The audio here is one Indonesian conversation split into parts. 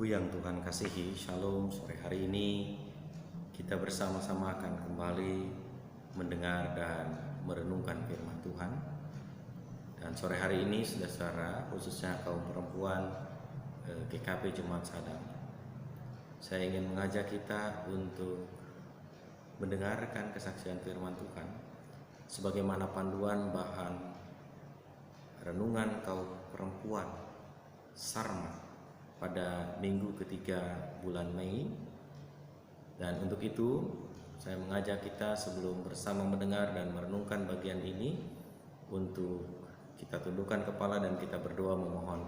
Ibu-ibu yang Tuhan kasihi, Shalom. Sore hari ini kita bersama-sama akan kembali mendengar dan merenungkan firman Tuhan. Dan sore hari ini saudara, khususnya kaum perempuan GKP Jemaat Sadang, saya ingin mengajak kita untuk mendengarkan kesaksian firman Tuhan sebagaimana panduan bahan renungan kaum perempuan Sarma pada minggu ketiga bulan Mei. Dan untuk itu saya mengajak kita sebelum bersama mendengar dan merenungkan bagian ini untuk kita tundukkan kepala dan kita berdoa memohon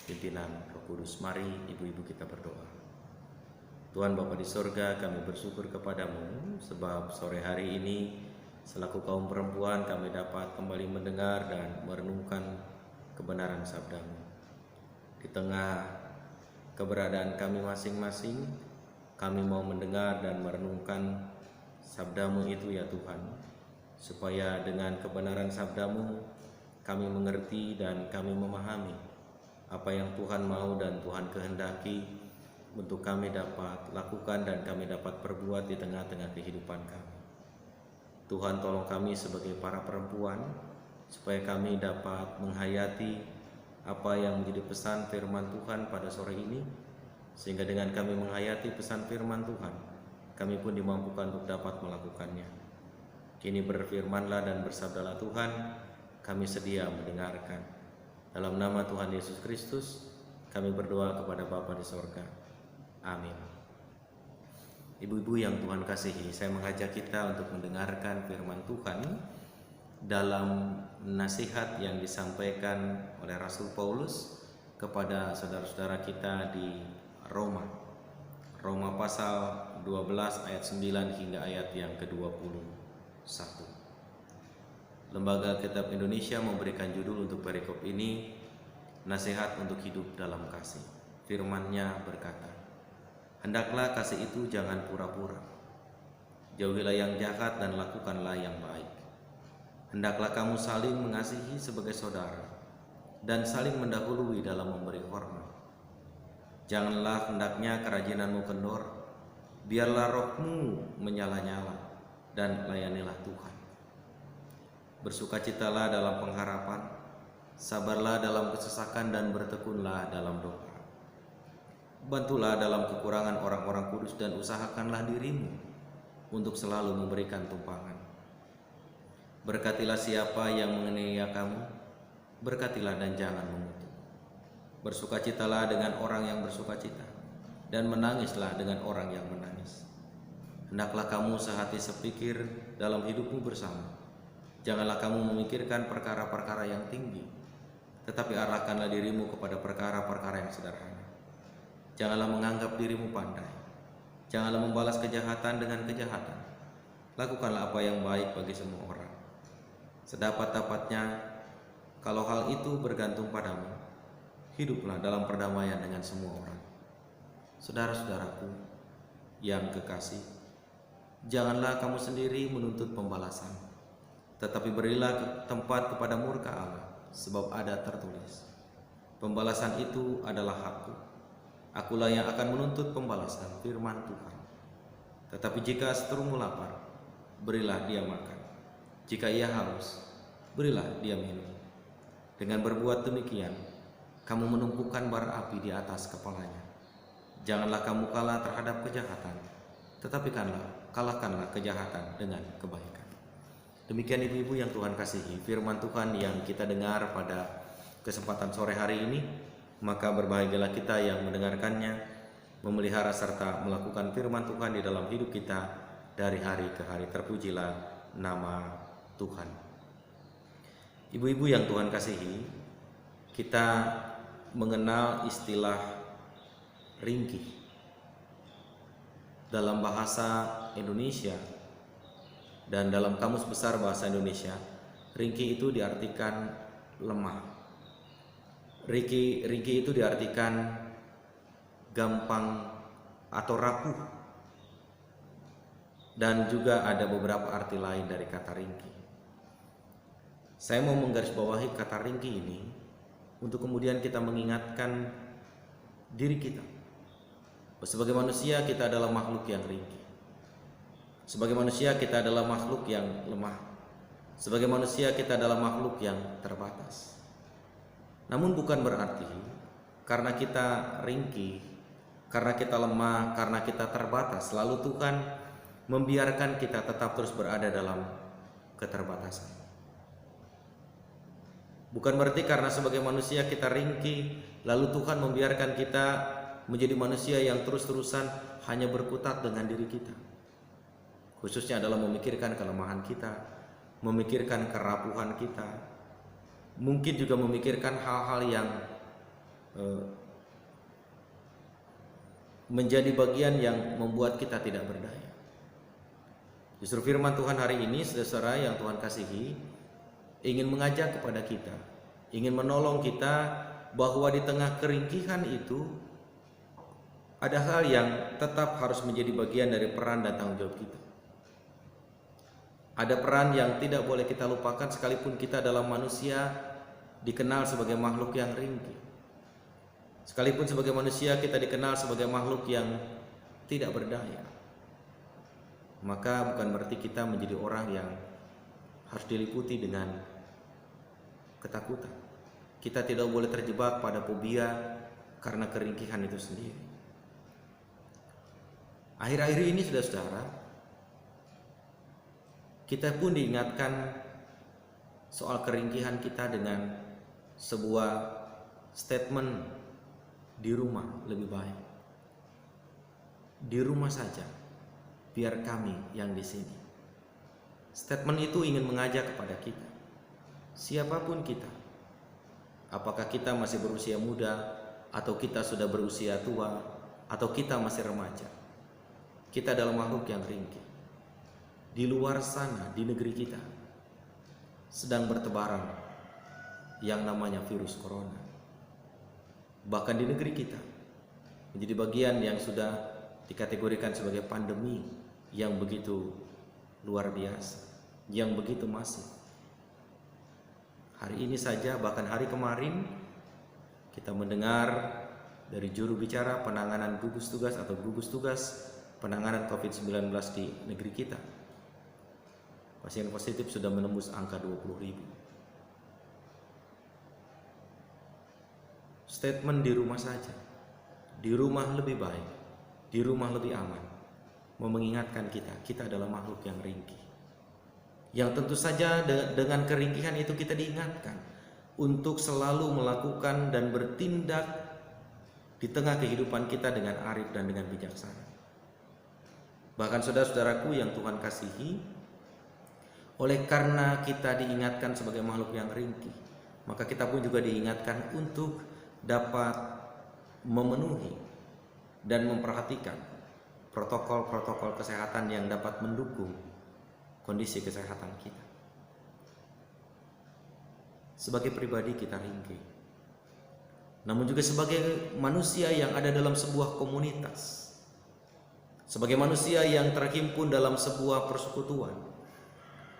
pimpinan Roh Kudus. Mari ibu-ibu kita berdoa. Tuhan Bapa di sorga, kami bersyukur kepadamu sebab sore hari ini selaku kaum perempuan kami dapat kembali mendengar dan merenungkan kebenaran sabdamu. Di tengah keberadaan kami masing-masing, kami mau mendengar dan merenungkan sabdamu itu ya Tuhan, supaya dengan kebenaran sabdamu kami mengerti dan kami memahami apa yang Tuhan mau dan Tuhan kehendaki untuk kami dapat lakukan dan kami dapat perbuat di tengah-tengah kehidupan kami. Tuhan, tolong kami sebagai para perempuan supaya kami dapat menghayati apa yang menjadi pesan firman Tuhan pada sore ini, sehingga dengan kami menghayati pesan firman Tuhan, kami pun dimampukan untuk dapat melakukannya. Kini berfirmanlah dan bersabdalah Tuhan, kami sedia mendengarkan. Dalam nama Tuhan Yesus Kristus, kami berdoa kepada Bapa di sorga. Amin. Ibu-ibu yang Tuhan kasihi, saya mengajak kita untuk mendengarkan firman Tuhan dalam nasihat yang disampaikan oleh Rasul Paulus kepada saudara-saudara kita di Roma. Roma pasal 12 ayat 9 hingga ayat yang ke-21. Lembaga Kitab Indonesia memberikan judul untuk perikop ini, Nasihat untuk Hidup dalam Kasih. Firman-Nya berkata, hendaklah kasih itu jangan pura-pura. Jauhilah yang jahat dan lakukanlah yang baik. Hendaklah kamu saling mengasihi sebagai saudara dan saling mendahului dalam memberi hormat. Janganlah hendaknya kerajinanmu kendor, biarlah rohmu menyala-nyala dan layanilah Tuhan. Bersukacitalah dalam pengharapan, sabarlah dalam kesesakan dan bertekunlah dalam doa. Bantulah dalam kekurangan orang-orang kudus dan usahakanlah dirimu untuk selalu memberikan tumpangan. Berkatilah siapa yang menganiaya kamu, berkatilah dan jangan mengutuk. Bersukacitalah dengan orang yang bersukacita, dan menangislah dengan orang yang menangis. Hendaklah kamu sehati sepikir dalam hidupmu bersama. Janganlah kamu memikirkan perkara-perkara yang tinggi, tetapi arahkanlah dirimu kepada perkara-perkara yang sederhana. Janganlah menganggap dirimu pandai. Janganlah membalas kejahatan dengan kejahatan. Lakukanlah apa yang baik bagi semua orang. Sedapat-dapatnya, kalau hal itu bergantung padamu, hiduplah dalam perdamaian dengan semua orang. Saudara-saudaraku yang kekasih, janganlah kamu sendiri menuntut pembalasan, tetapi berilah tempat kepada murka Allah, sebab ada tertulis, pembalasan itu adalah hakku, akulah yang akan menuntut pembalasan, firman Tuhan. Tetapi jika seterumu lapar, berilah dia makan. Jika ia haus, berilah dia minum. Dengan berbuat demikian, kamu menumpukan bara api di atas kepalanya. Janganlah kamu kalah terhadap kejahatan, tetapi kalahkanlah kejahatan dengan kebaikan. Demikian ibu-ibu yang Tuhan kasihi, firman Tuhan yang kita dengar pada kesempatan sore hari ini. Maka berbahagialah kita yang mendengarkannya, memelihara serta melakukan firman Tuhan di dalam hidup kita dari hari ke hari. Terpujilah nama Tuhan. Ibu-ibu yang Tuhan kasihi, kita mengenal istilah ringkih. Dalam bahasa Indonesia dan dalam Kamus Besar Bahasa Indonesia, ringkih itu diartikan lemah. Ringkih itu diartikan gampang atau rapuh. Dan juga ada beberapa arti lain dari kata ringkih. Saya mau menggarisbawahi kata ringkih ini untuk kemudian kita mengingatkan diri kita Sebagai manusia kita adalah makhluk yang ringkih. Sebagai manusia kita adalah makhluk yang lemah. Sebagai manusia kita adalah makhluk yang terbatas. Namun bukan berarti karena kita ringkih, karena kita lemah, karena kita terbatas, lalu Tuhan membiarkan kita tetap terus berada dalam keterbatasan. Bukan berarti karena sebagai manusia kita ringkih, lalu Tuhan membiarkan kita menjadi manusia yang terus-terusan hanya berkutat dengan diri kita. Khususnya adalah memikirkan kelemahan kita, memikirkan kerapuhan kita, mungkin juga memikirkan hal-hal yang menjadi bagian yang membuat kita tidak berdaya. Justru firman Tuhan hari ini, saudara yang Tuhan kasihi, ingin mengajak kepada kita, ingin menolong kita bahwa di tengah keringkihan itu ada hal yang tetap harus menjadi bagian dari peran dan tanggung jawab kita. Ada peran yang tidak boleh kita lupakan sekalipun kita dalam manusia dikenal sebagai makhluk yang ringkih. Sekalipun sebagai manusia kita dikenal sebagai makhluk yang tidak berdaya. Maka bukan berarti kita menjadi orang yang harus diliputi dengan ketakutan. Kita tidak boleh terjebak pada fobia karena keringkihan itu sendiri. Akhir-akhir ini saudara-saudara, kita pun diingatkan soal keringkihan kita dengan sebuah statement, di rumah lebih baik. Di rumah saja, biar kami yang di sini. Statement itu ingin mengajak kepada kita, siapapun kita, apakah kita masih berusia muda, atau kita sudah berusia tua, atau kita masih remaja, kita adalah makhluk yang ringkih. Di luar sana, di negeri kita, sedang bertebaran yang namanya virus corona. Bahkan di negeri kita menjadi bagian yang sudah dikategorikan sebagai pandemi yang begitu luar biasa, yang begitu masif. Hari ini saja, bahkan hari kemarin, kita mendengar dari juru bicara penanganan gugus tugas atau gugus tugas penanganan COVID-19 di negeri kita, pasien positif sudah menembus angka 20.000. Statement di rumah saja, di rumah lebih baik, di rumah lebih aman, mau mengingatkan kita adalah makhluk yang ringkih. Yang tentu saja dengan keringkihan itu kita diingatkan untuk selalu melakukan dan bertindak di tengah kehidupan kita dengan arif dan dengan bijaksana. Bahkan saudara-saudaraku yang Tuhan kasihi, oleh karena kita diingatkan sebagai makhluk yang ringkih, maka kita pun juga diingatkan untuk dapat memenuhi dan memperhatikan protokol-protokol kesehatan yang dapat mendukung kondisi kesehatan kita. Sebagai pribadi kita ringkih, namun juga sebagai manusia yang ada dalam sebuah komunitas, sebagai manusia yang terhimpun dalam sebuah persekutuan,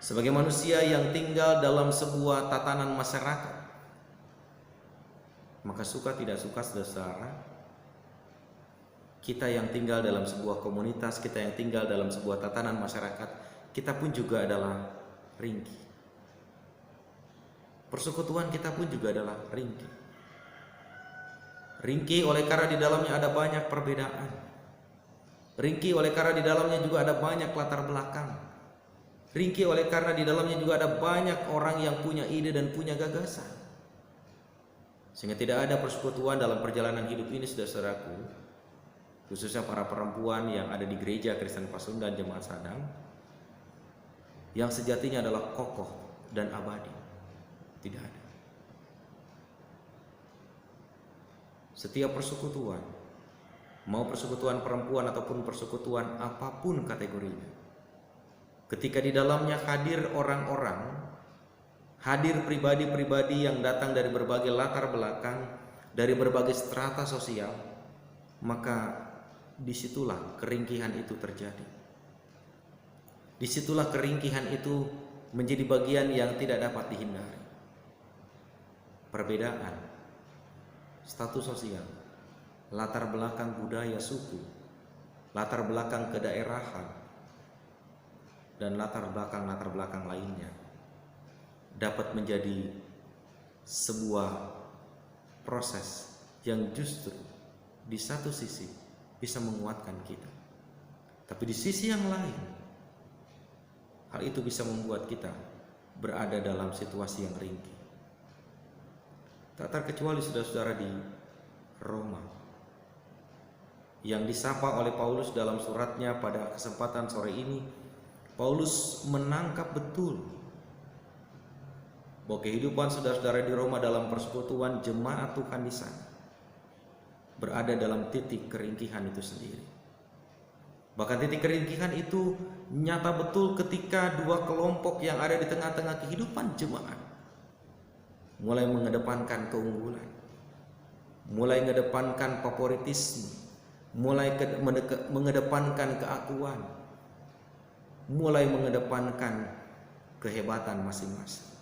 sebagai manusia yang tinggal dalam sebuah tatanan masyarakat, maka suka tidak suka saudara, kita yang tinggal dalam sebuah komunitas, kita yang tinggal dalam sebuah tatanan masyarakat, kita pun juga adalah ringkih. Persekutuan kita pun juga adalah ringkih. Ringkih oleh karena di dalamnya ada banyak perbedaan. Ringkih oleh karena di dalamnya juga ada banyak latar belakang. Ringkih oleh karena di dalamnya juga ada banyak orang yang punya ide dan punya gagasan. Sehingga tidak ada persekutuan dalam perjalanan hidup ini, saudara-saudaraku, khususnya para perempuan yang ada di gereja Kristen Pasundan Jemaat Sadang, yang sejatinya adalah kokoh dan abadi. Tidak ada. Setiap persekutuan, mau persekutuan perempuan ataupun persekutuan apapun kategorinya, ketika di dalamnya hadir orang-orang, hadir pribadi-pribadi yang datang dari berbagai latar belakang, dari berbagai strata sosial, maka disitulah keringkihan itu terjadi. Disitulah keringkihan itu menjadi bagian yang tidak dapat dihindari. Perbedaan status sosial, latar belakang budaya suku, latar belakang kedaerahan, dan latar belakang lainnya dapat menjadi sebuah proses yang justru di satu sisi bisa menguatkan kita, tapi di sisi yang lain hal itu bisa membuat kita berada dalam situasi yang ringkih. Tak terkecuali saudara-saudara di Roma yang disapa oleh Paulus dalam suratnya pada kesempatan sore ini. Paulus menangkap betul bahwa kehidupan saudara-saudara di Roma dalam persekutuan jemaat Tuhan di sana berada dalam titik keringkihan itu sendiri. Bahkan titik keringkihan itu nyata betul ketika dua kelompok yang ada di tengah-tengah kehidupan jemaat mulai mengedepankan keunggulan, mulai mengedepankan favoritisme, mulai mengedepankan keakuan, mulai mengedepankan kehebatan masing-masing.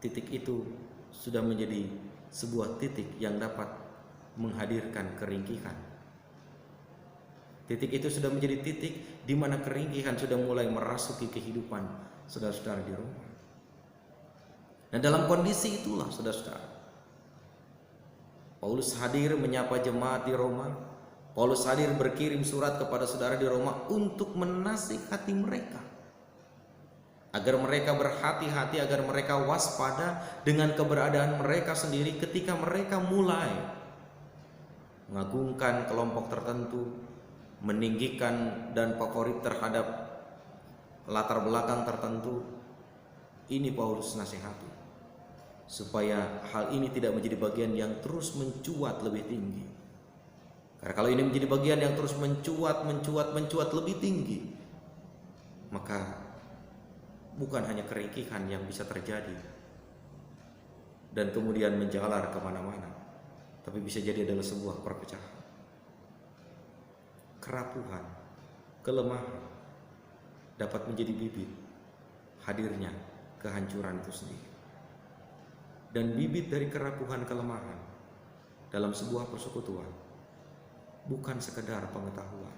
Titik itu sudah menjadi sebuah titik yang dapat menghadirkan keringkihan. Titik itu sudah menjadi titik di mana keringkihan sudah mulai merasuki kehidupan saudara-saudara di Roma. Dan dalam kondisi itulah saudara-saudara, Paulus hadir menyapa jemaat di Roma. Paulus hadir berkirim surat kepada saudara di Roma untuk menasihati mereka agar mereka berhati-hati, agar mereka waspada dengan keberadaan mereka sendiri ketika mereka mulai mengagungkan kelompok tertentu, meninggikan dan favorit terhadap latar belakang tertentu. Ini Paulus nasihati supaya hal ini tidak menjadi bagian yang terus mencuat lebih tinggi. Karena kalau ini menjadi bagian yang terus mencuat lebih tinggi, maka bukan hanya keringkihan yang bisa terjadi dan kemudian menjalar kemana-mana, tapi bisa jadi adalah sebuah perpecahan, kerapuhan, kelemahan dapat menjadi bibit hadirnya kehancuran itu sendiri. Dan bibit dari kerapuhan, kelemahan dalam sebuah persekutuan bukan sekedar pengetahuan,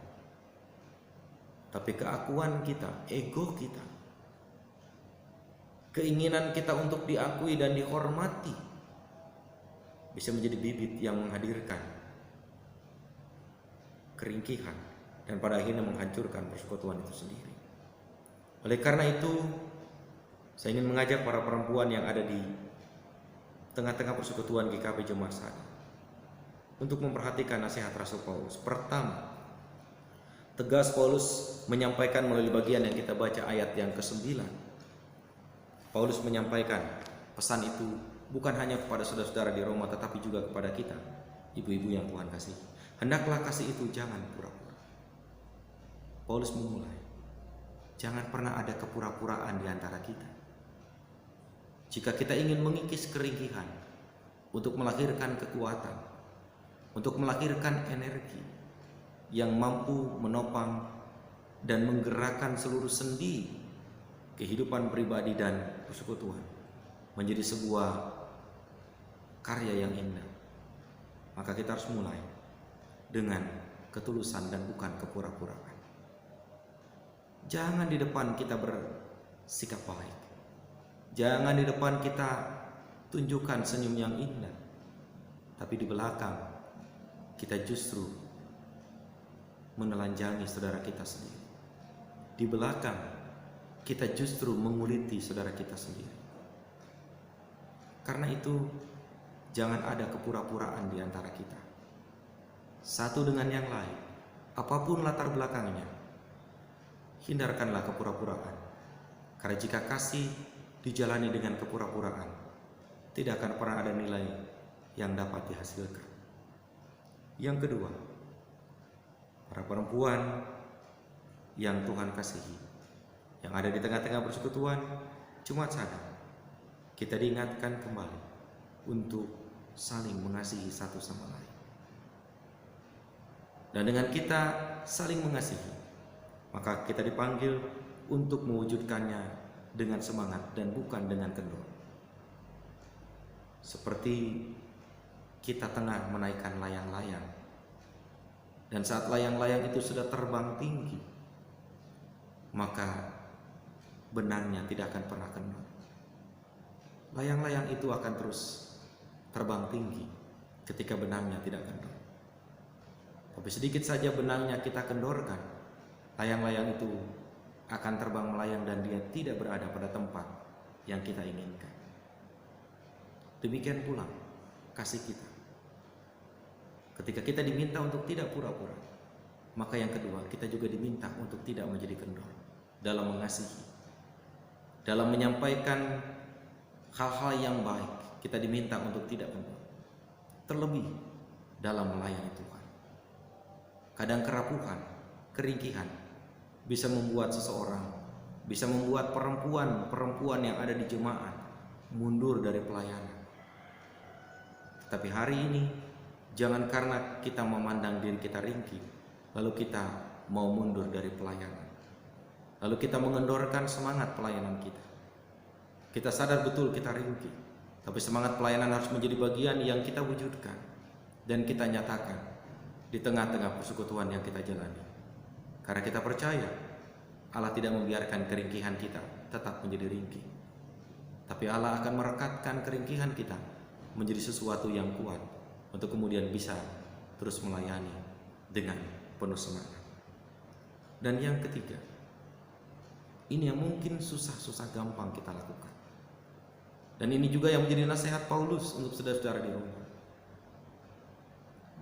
tapi keakuan kita, ego kita, keinginan kita untuk diakui dan dihormati bisa menjadi bibit yang menghadirkan keringkihan dan pada akhirnya menghancurkan persekutuan itu sendiri. Oleh karena itu, saya ingin mengajak para perempuan yang ada di tengah-tengah persekutuan GKP Jemaat Sada untuk memperhatikan nasihat Rasul Paulus. Pertama, tegas Paulus menyampaikan melalui bagian yang kita baca ayat yang ke-9. Paulus menyampaikan pesan itu bukan hanya kepada saudara-saudara di Roma, tetapi juga kepada kita, ibu-ibu yang Tuhan kasih. Hendaklah kasih itu jangan pura-pura. Paulus memulai, jangan pernah ada kepura-puraan di antara kita. Jika kita ingin mengikis keringkihan untuk melahirkan kekuatan, untuk melahirkan energi yang mampu menopang dan menggerakkan seluruh sendi kehidupan pribadi dan persekutuan menjadi sebuah karya yang indah, maka kita harus mulai dengan ketulusan dan bukan kepura-puraan. Jangan di depan kita bersikap baik, jangan di depan kita tunjukkan senyum yang indah, tapi di belakang kita justru menelanjangi saudara kita sendiri. Di belakang kita justru menguliti saudara kita sendiri. Karena itu, jangan ada kepura-puraan di antara kita, satu dengan yang lain. Apapun latar belakangnya, hindarkanlah kepura-puraan. Karena jika kasih dijalani dengan kepura-puraan, tidak akan pernah ada nilai yang dapat dihasilkan. Yang kedua, para perempuan yang Tuhan kasihi, yang ada di tengah-tengah persekutuan Jemaat Sada, kita diingatkan kembali untuk saling mengasihi satu sama lain. Dan dengan kita saling mengasihi, maka kita dipanggil untuk mewujudkannya dengan semangat dan bukan dengan kendor. Seperti kita tengah menaikkan layang-layang, dan saat layang-layang itu sudah terbang tinggi, maka benangnya tidak akan pernah kendor. Layang-layang itu akan terus terbang tinggi ketika benangnya tidak kendor. Tapi sedikit saja benangnya kita kendorkan, layang-layang itu akan terbang melayang dan dia tidak berada pada tempat yang kita inginkan. Demikian pula kasih kita. Ketika kita diminta untuk tidak pura-pura, maka yang kedua, kita juga diminta untuk tidak menjadi kendor dalam mengasihi. Dalam menyampaikan hal-hal yang baik, kita diminta untuk tidak kendor. Terlebih dalam melayani Tuhan. Kadang kerapuhan, keringkihan bisa membuat seseorang, bisa membuat perempuan yang ada di jemaat mundur dari pelayanan. Tetapi hari ini, jangan karena kita memandang diri kita ringkih, lalu kita mau mundur dari pelayanan. Lalu kita mengendorkan semangat pelayanan kita. Kita sadar betul kita ringkih, tapi semangat pelayanan harus menjadi bagian yang kita wujudkan dan kita nyatakan di tengah-tengah persekutuan yang kita jalani. Karena kita percaya Allah tidak membiarkan keringkihan kita tetap menjadi ringkih, tapi Allah akan merekatkan keringkihan kita menjadi sesuatu yang kuat untuk kemudian bisa terus melayani dengan penuh semangat. Dan yang ketiga, ini yang mungkin susah-susah gampang kita lakukan. Dan ini juga yang menjadi nasihat Paulus untuk saudara-saudara di rumah.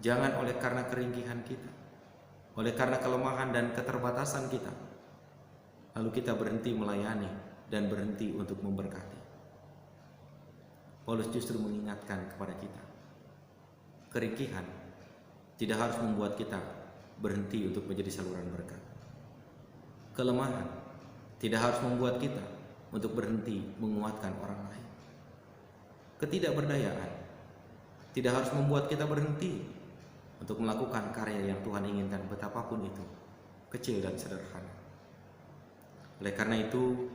Jangan oleh karena keringkihan kita, oleh karena kelemahan dan keterbatasan kita, lalu kita berhenti melayani dan berhenti untuk memberkati. Paulus justru mengingatkan kepada kita, keringkihan tidak harus membuat kita berhenti untuk menjadi saluran berkat. Kelemahan tidak harus membuat kita untuk berhenti menguatkan orang lain. Ketidakberdayaan tidak harus membuat kita berhenti untuk melakukan karya yang Tuhan inginkan, betapapun itu kecil dan sederhana. Oleh karena itu,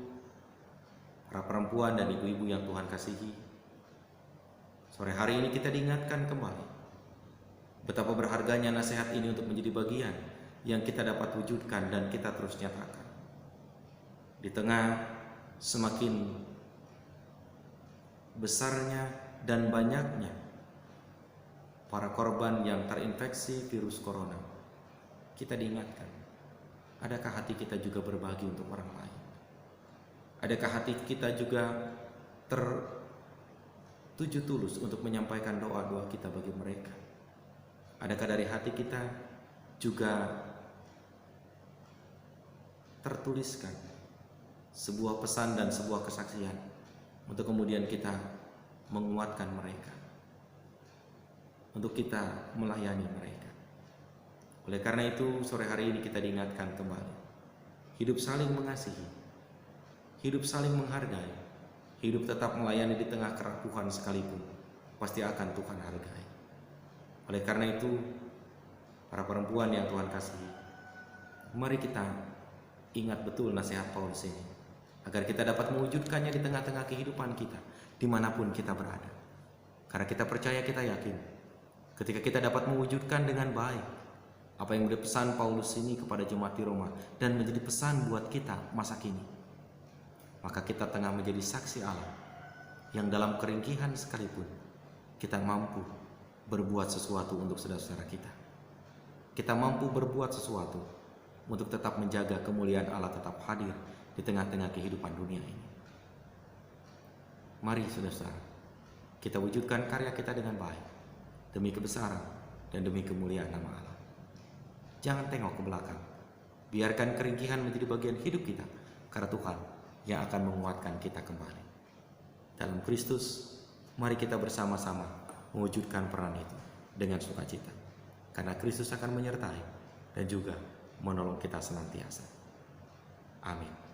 para perempuan dan ibu-ibu yang Tuhan kasihi, sore hari ini kita diingatkan kembali betapa berharganya nasihat ini untuk menjadi bagian yang kita dapat wujudkan dan kita terus nyatakan. Di tengah semakin besarnya dan banyaknya para korban yang terinfeksi virus corona, kita diingatkan, adakah hati kita juga berbagi untuk orang lain? Adakah hati kita juga tertuju tulus untuk menyampaikan doa-doa kita bagi mereka? Adakah dari hati kita juga tertuliskan sebuah pesan dan sebuah kesaksian untuk kemudian kita menguatkan mereka, untuk kita melayani mereka? Oleh karena itu, sore hari ini kita diingatkan kembali, hidup saling mengasihi, hidup saling menghargai, hidup tetap melayani di tengah kerapuhan sekalipun, pasti akan Tuhan hargai. Oleh karena itu, para perempuan yang Tuhan kasihi, mari kita ingat betul nasihat Paulus ini, agar kita dapat mewujudkannya di tengah-tengah kehidupan kita, dimanapun kita berada. Karena kita percaya, kita yakin, ketika kita dapat mewujudkan dengan baik apa yang menjadi pesan Paulus ini kepada jemaat di Roma dan menjadi pesan buat kita masa kini, maka kita tengah menjadi saksi Allah yang dalam keringkihan sekalipun kita mampu berbuat sesuatu untuk saudara-saudara kita. Kita mampu berbuat sesuatu untuk tetap menjaga kemuliaan Allah tetap hadir di tengah-tengah kehidupan dunia ini. Mari saudara-saudara, kita wujudkan karya kita dengan baik demi kebesaran dan demi kemuliaan nama Allah. Jangan tengok ke belakang, biarkan keringkihan menjadi bagian hidup kita, karena Tuhan yang akan menguatkan kita kembali. Dalam Kristus, mari kita bersama-sama mewujudkan peran itu dengan sukacita, karena Kristus akan menyertai dan juga menolong kita senantiasa. Amin.